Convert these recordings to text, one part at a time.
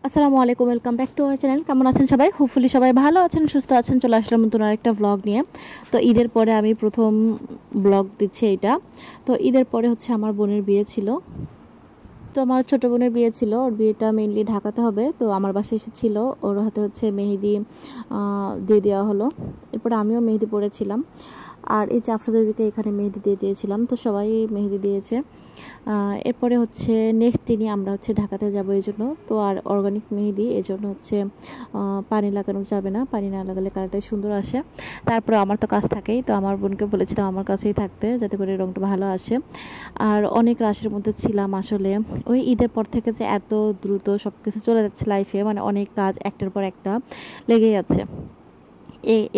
আসসালামু আলাইকুম, welcome back to our channel. কেমন আছেন সবাই? হোপফুলি সবাই ভালো আছেন, সুস্থ আছেন। চলে আসলাম নতুন আরেকটা ব্লগ নিয়ে। তো ঈদের পরে আমি প্রথম ব্লগ দিচ্ছি এইটা। তো ঈদের পরে হচ্ছে আমার বোনের বিয়ে ছিল। তো আমার ছোটো বোনের বিয়ে ছিল, ওর বিয়েটা মেইনলি ঢাকাতে হবে। তো আমার বাসায় এসেছিল, ওর হাতে হচ্ছে মেহেদি দিয়ে দেওয়া হলো। এরপরে আমিও মেহেদি পরেছিলাম। আর এই যে আফরোজাবিকে এখানে মেহেদি দিয়ে দিয়েছিলাম, তো সবাই মেহেদি দিয়েছে। এরপরে হচ্ছে নেক্সট দিনই আমরা হচ্ছে ঢাকাতে যাব এই জন্য। তো আর অর্গানিক মেহেদি, এই জন্য হচ্ছে পানি লাগানো যাবে না, পানি না লাগালে কালারটাই সুন্দর আসে। তারপরে আমার তো কাজ থাকেই, তো আমার বোনকে বলেছিলাম আমার কাছেই থাকতে, যাতে করে রঙটা ভালো আসে। আর অনেক রাশের মধ্যে ছিলাম আসলে। ওই ঈদের পর থেকে যে এত দ্রুত সব কিছু চলে যাচ্ছে লাইফে, মানে অনেক কাজ একটার পর একটা লেগেই আছে।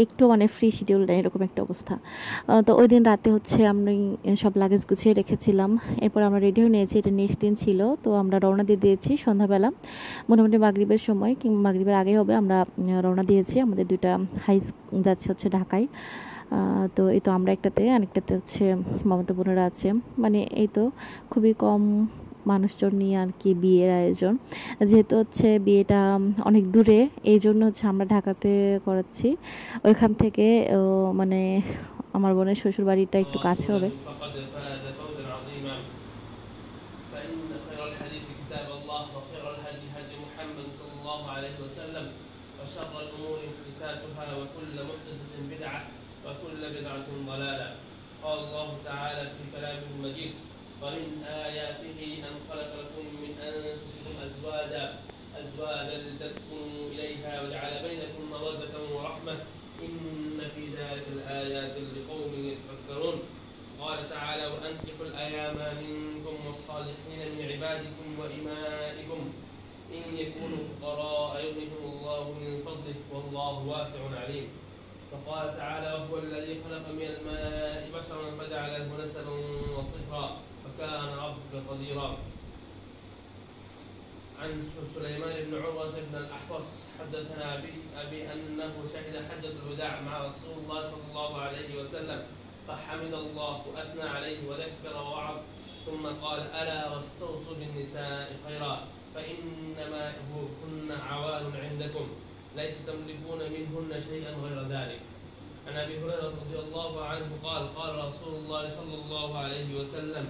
একটু মানে ফ্রি শিডিউল নেই, এরকম একটা অবস্থা। তো ওই দিন রাতে হচ্ছে আমি সব লাগেজ গুছিয়ে রেখেছিলাম। এরপর আমরা রেডি হয়ে নিয়েছি, এটা নেক্সট দিন ছিল। তো আমরা রওনা দিয়ে দিয়েছি সন্ধ্যাবেলা, মোটামুটি মাগরিবের সময় কিংবা মাগরিবের আগে হবে। আমরা রওনা দিয়েছি, আমাদের দুইটা হাইস যাচ্ছে হচ্ছে ঢাকায়। তো এই তো আমরা একটাতে, আরেকটাতে হচ্ছে মামাতো বোনেরা আছে। মানে এই তো খুবই কম মানুষজন নিয়ে আর কি বিয়ের আয়োজন। যেহেতু হচ্ছে বিয়েটা অনেক দূরে, এই জন্য হচ্ছে আমরা ঢাকাতে করাচ্ছি। ওইখান থেকে মানে আমার বোনের শ্বশুর বাড়িটা একটু কাছে হবে। قال الله تعالى في كلامه المجيد ومن آياته أن خلق لكم من أنفسكم أزواجا لتسكنوا إليها وجعل بينكم مودة ورحمة إن في ذلك الآيات لقوم يتفكرون. قال تعالى وأنكحوا الأيام منكم والصالحين من عبادكم وإمائكم إن يكونوا فقراء يغنيهم الله من فضله والله واسع عليم. وقال تعالى وهو الذي خلق من الماء بشرا فجعله نسبا وصهرا وكان ربك قديرا. عن سليمان بن عروة بن الأحوص حدثنا أبي أنه شهد حجة الوداع مع رسول الله صلى الله عليه وسلم فحمد الله وأثنى عليه وذكر ووعظ ثم قال ألا واستوصوا بالنساء خيرا فإنما هن عوان عندكم ليس تملكون منهن شيئا غير ذلك. عن ابي هريره رضي الله عنه قال قال رسول الله صلى الله عليه وسلم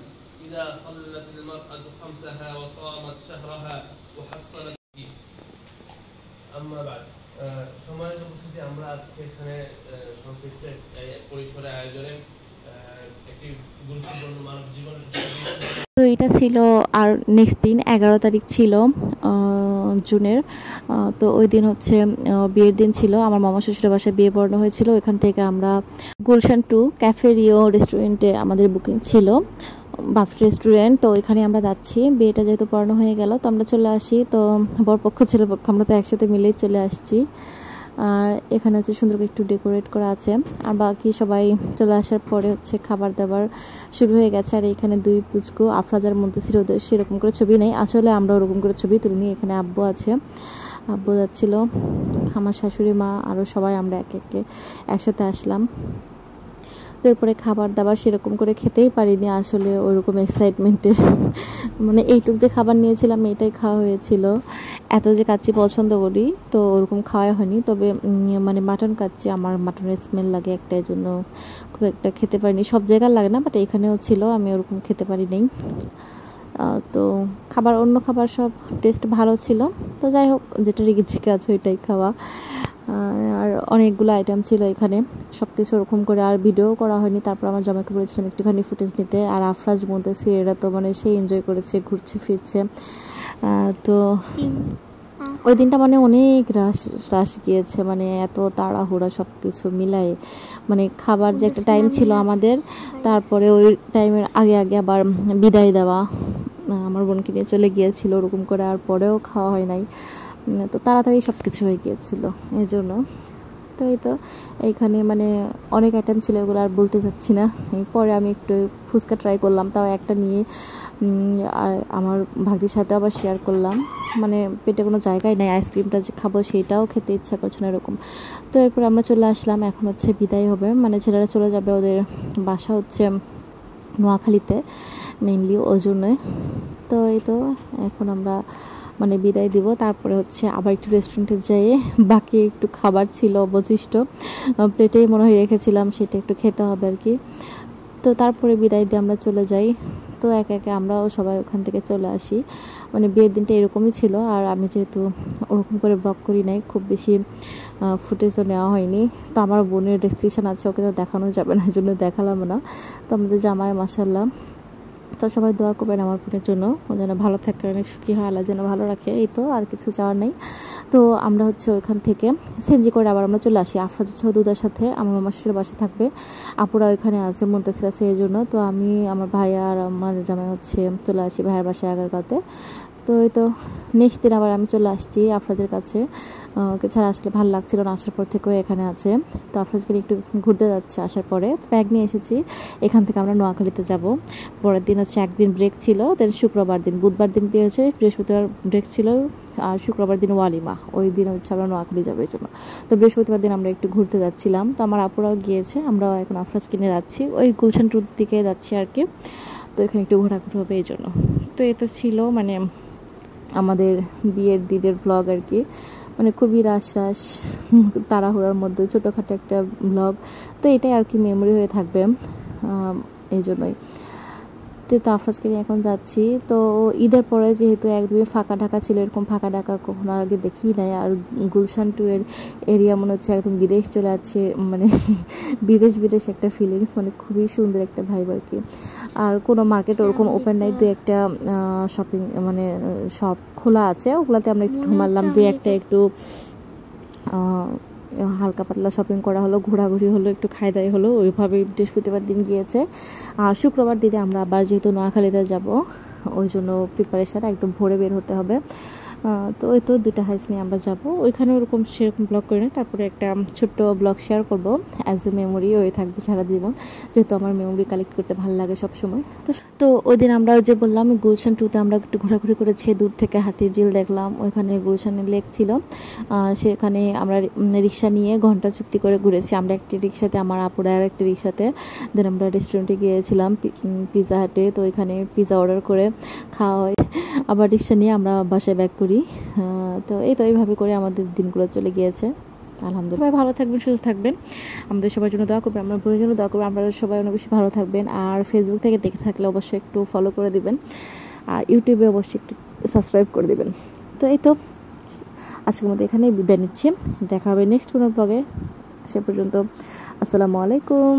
اذا صلت المراه خمسها وصامت شهرها وحصلت. اما بعد সম্মানিত উপস্থিতি, আমরা আজকে এখানে সংক্ষিপ্ত পরিসরে আয়োজনে একটি গুরুত্বপূর্ণ মানব জীবন। তো এটা ছিল, আর নেক্সট দিন 11 তারিখ ছিল জুনের। তো ওই দিন হচ্ছে বিয়ের দিন ছিল। আমার মামা শ্বশুরের বাসায় বিয়ে পড়ানো হয়েছিল। ওইখান থেকে আমরা গুলশান টু ক্যাফে রিও রেস্টুরেন্টে আমাদের বুকিং ছিল, বাফ রেস্টুরেন্ট। তো ওইখানে আমরা যাচ্ছি। বিয়েটা যেহেতু পড়ানো হয়ে গেল, তো আমরা চলে আসি। তো বরপক্ষ ছেলেপক্ষ আমরা তো একসাথে মিলেই চলে আসছি। আর এখানে হচ্ছে সুন্দর করে একটু ডেকোরেট করা আছে। আর বাকি সবাই চলে আসার পরে হচ্ছে খাবার দাবার শুরু হয়ে গেছে। আর এখানে দুই পুচকু আফরাজার মধ্যে ছিল, ওদের সেরকম করে ছবি নেই আসলে, আমরা ওরকম করে ছবি তুলিনি। এখানে আব্বু আছে, আব্বু যাচ্ছিল, আমার শাশুড়ি মা, আরও সবাই আমরা একে একে একসাথে আসলাম। এরপরে খাবার দাবার সেরকম করে খেতেই পারিনি আসলে, ওইরকম এক্সাইটমেন্টে মানে এইটুক যে খাবার নিয়েছিলাম এটাই খাওয়া হয়েছিল। এত যে কাচ্চি পছন্দ করি, তো ওরকম খাওয়া হয়নি। তবে মানে মাটন কাচ্চি, আমার মাটনের স্মেল লাগে একটা, এই জন্য খুব একটা খেতে পারিনি। সব জায়গায় লাগে না, বাট এখানেও ছিল, আমি ওরকম খেতে পারি নাই। তো খাবার, অন্য খাবার সব টেস্ট ভালো ছিল। তো যাই হোক, যেটা রেখেছি আছে ওইটাই খাওয়া। আর অনেকগুলো আইটেম ছিল এখানে, সব কিছু ওরকম করে আর ভিডিও করা হয়নি। তারপর আমার জামাইকে বলেছিলাম একটুখানি ফুটেজ নিতে। আর আফরাজ বলতেছি, এরা তো মানে সেই এনজয় করেছে, ঘুরছে ফিরছে। তো ওই দিনটা মানে অনেক রাশ গিয়েছে, মানে এত তাড়াহুড়া সব কিছু মিলাই। মানে খাবার যে একটা টাইম ছিল আমাদের, তারপরে ওই টাইমের আগে আগে আবার বিদায় দেওয়া, আমার বোনকে নিয়ে চলে গিয়েছিল ওরকম করে, আর পরেও খাওয়া হয় নাই। তো তাড়াতাড়ি সব কিছু হয়ে গিয়েছিলো এই জন্য। তো এই তো এইখানে মানে অনেক আইটেম ছিল, ওগুলো আর বলতে চাচ্ছি না। পরে আমি একটু ফুচকা ট্রাই করলাম, তাও একটা নিয়ে। আর আমার ভাগ্নির সাথে আবার শেয়ার করলাম, মানে পেটে কোনো জায়গায় নেই, আইসক্রিমটা যে খাবো সেটাও খেতে ইচ্ছা করছে না এরকম। তো এরপর আমরা চলে আসলাম, এখন হচ্ছে বিদায় হবে, মানে ছেলেরা চলে যাবে, ওদের বাসা হচ্ছে নোয়াখালীতে মেইনলি, ওই জন্যই। তো এই তো এখন আমরা মানে বিদায় দিব। তারপরে হচ্ছে আবার একটু রেস্টুরেন্টে যেয়ে বাকি একটু খাবার ছিল অবশিষ্ট, প্লেটেই মনে হয় রেখেছিলাম, সেটা একটু খেতে হবে আর কি। তো তারপরে বিদায় দিয়ে আমরা চলে যাই। তো একে একে আমরাও সবাই ওখান থেকে চলে আসি। মানে বিয়ের দিনটা এরকমই ছিল। আর আমি যেহেতু ওরকম করে ব্লগ করি নাই, খুব বেশি ফুটেজও নেওয়া হয়নি। তো আমার বোনের রেস্ট্রিকশন আছে, ওকে তো দেখানো যাবে না, এই জন্য দেখালাম না। তো আমাদের জামাই মাশাআল্লাহ। তো সবাই দোয়া করবেন আমার বোনের জন্য, ও যেন ভালো থাকে, অনেক সুখী হয়, আল্লাহ যেন ভালো রাখে, এই তো আর কিছু চাওয়ার নেই। তো আমরা হচ্ছে ওইখান থেকে সেনজি করে আবার আমরা চলে আসি। আফরাজ হচ্ছে দুধের সাথে আমার মামা শ্বশুরের বাসা থাকবে, আপুরা ওইখানে আছে, মুনতাসির আছে, এই জন্য। তো আমি, আমার ভাই আর আমার জামাই হচ্ছে চলে আসি ভাইয়ের বাসায় আগারগাঁওতে। তো এই তো নেক্সট দিন আবার আমি চলে আসছি আফরাজের কাছে। ওকে ছাড়া আসলে ভালো লাগছিল না, আসার পর থেকেও এখানে আছে। তো আফরাজকে একটু ঘুরতে যাচ্ছে আসার পরে, ব্যাগ নিয়ে এসেছি। এখান থেকে আমরা নোয়াখালীতে যাব। পরের দিন হচ্ছে একদিন ব্রেক ছিল, দেন শুক্রবার দিন, বুধবার দিন বিয়ে হয়েছে, বৃহস্পতিবার ব্রেক ছিল, আর শুক্রবার দিন ওয়ালিমা, ওই দিন হচ্ছে আমরা নোয়াখালী যাবো এই জন্য। তো বৃহস্পতিবার দিন আমরা একটু ঘুরতে যাচ্ছিলাম। তো আমার আপুরাও গিয়েছে, আমরাও এখন আফরাজকে নিয়ে যাচ্ছি, ওই গুলশান ট্যুর দিকে যাচ্ছি আর কি। তো এখানে একটু ঘোরাঘুরি হবে এই জন্য। তো এ তো ছিল মানে আমাদের বিয়ের দিনের ব্লগ আর কি। মানে খুবই রাশ তাড়াহুড়ার মধ্যে ছোটোখাটো একটা ব্লগ। তো এটাই আর কি মেমোরি হয়ে থাকবে, এই জন্যই। তো আফরাজকে নিয়ে এখন যাচ্ছি। তো ঈদের পরে যেহেতু একদমই ফাঁকা ঢাকা ছিল, এরকম ফাঁকা ঢাকা কখনো আগে দেখি নাই। আর গুলশান 2 এর এরিয়া মনে হচ্ছে একদম বিদেশ চলে যাচ্ছে, মানে বিদেশ একটা ফিলিংস, মানে খুবই সুন্দর একটা ভাইব আর কি। আর কোনো মার্কেট ওরকম ওপেন নাই, দু একটা শপিং মানে শপ খোলা আছে, ওগুলোতে আমরা একটু ঢুমারলাম, দু একটা একটু হালকা পাতলা শপিং করা হলো, ঘোরাঘুরি হলো, একটু খাই দাই হলো, ওইভাবে বৃহস্পতিবার দিন গিয়েছে। আর শুক্রবার দিনে আমরা আবার যেহেতু নোয়াখালীতে যাব, ওই জন্য প্রিপারেশান একদম ভোরে বের হতে হবে। তো ওই তো 2টা হাইস নিয়ে আমরা যাব ওইখানে, ওরকম সেরকম ব্লগ করে না, তারপরে একটা ছোট্ট ব্লগ শেয়ার করব, অ্যাজ এ মেমোরি হয়ে থাকবে সারা জীবন, যেহেতু আমার মেমোরি কালেক্ট করতে ভালো লাগে সবসময়। তো ওই দিন আমরা যে বললাম গুলশান 2তে আমরা একটু ঘোরাঘুরি করেছি, দূর থেকে হাতির ঝিল দেখলাম, ওইখানে গুলশানের লেক ছিল, সেখানে আমরা রিক্সা নিয়ে ঘন্টা চুক্তি করে ঘুরেছি। আমরা একটি রিক্সাতে, আমার আপুরা আর একটি রিক্সাতে, দেন আমরা রেস্টুরেন্টে গিয়েছিলাম পিৎজা হাটে। তো ওইখানে পিৎজা অর্ডার করে খাওয়া হয়, আবার রিক্সা নিয়ে আমরা বাসায় ব্যাক করি। তো এই তো এইভাবে করে আমাদের দিনগুলো চলে গিয়েছে। আলহামদুলিল্লাহ, ভালো থাকবেন, সুস্থ থাকবেন, আমাদের সবার জন্য দোয়া করবেন, আমার বোনের জন্য দোয়া করবেন, আমরা সবাই অনেক বেশি ভালো থাকবেন। আর ফেসবুক থেকে দেখে থাকলে অবশ্যই একটু ফলো করে দিবেন, আর ইউটিউবে অবশ্যই একটু সাবস্ক্রাইব করে দিবেন। তো এই তো আজকের মধ্যে এখানেই বিদায় নিচ্ছি, দেখা হবে নেক্সট কোনো ব্লগে। সে পর্যন্ত আসসালামু আলাইকুম।